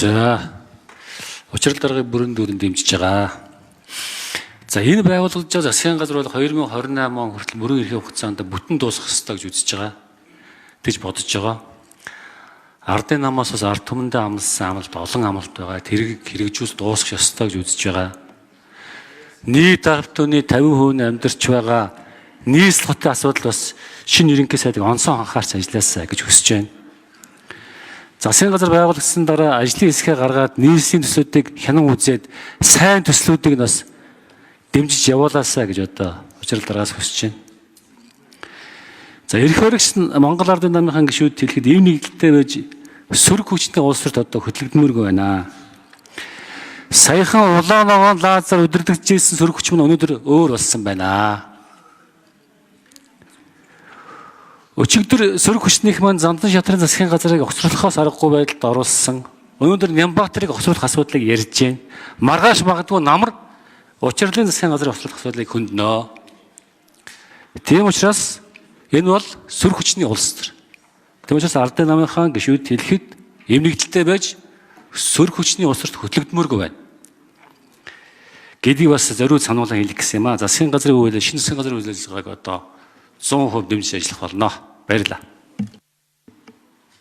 За учрал даргыг бүрэн дүүрэн дэмжиж байгаа. За энэ байгууллагад засгийн газар бол 2028 он хүртэл мөрөн эрхээ хугацаанд бүтэн дуусгах ёстой гэж үзэж байгаа. Тэгж бодож байгаа. Ардын намаас бас ард түмэндээ амласан амлалт олон амлалт байгаа. Тэрийг хэрэгжүүлж дуусгах ёстой гэж үзэж байгаа. Нийт ард түмний 50% амьдарч байгаа нийслэлийн асуудал бас шинэ ерөнхий сайдыг онцон анхаарч ажилласаа гэж хүсэж байна. Засгийн газар байгуулагдсан дараа ажлын хэсгээ гаргаад нийслэлийн төслүүдийг хянан үзээд сайн төслүүдийг бас дэмжиж явуулаасаа гэж одоо учрал дараагаас хүсэж байна. За эрх баригч Монгол Ардын намынхаа гишүүд хэлэхэд эв нэгдэлтэй байж сөрөг хүчний улс төрт одоо хөтлөгдмөргүй байна. Саяхан Улааногоон Лазар удирдахжсэн сөрөг хүч мань өнөөдөр өөр болсон байна. Өчигдөр сөрөг хүчнийх маань Зандан шатрын засгийн газрыг огцруулахаас аргагүй байдалд оруулсан. Өнөөдөр Нямбатарыг огцруулах асуудлыг ярьж байна. Маргааш магадгүй намар учрлын засгийн газрыг огцруулах асуудлыг хөндлөнө. Тийм учраас энэ бол сөрөг хүчний улс төр. Тийм учраас Ардын намынхаа гишүүд хэлэхэд эмнэгдэлтэй байж сөрөг хүчний улс төрт хөтлөгдмөргүй байна. Гэдгийг бас зориуд сануулга хэлэх гэсэн юм аа. Засгийн газрын шинэ засгийн газрын үйл ажиллагааг одоо 100% дэмжиж ажиллах болно. Баярлалаа.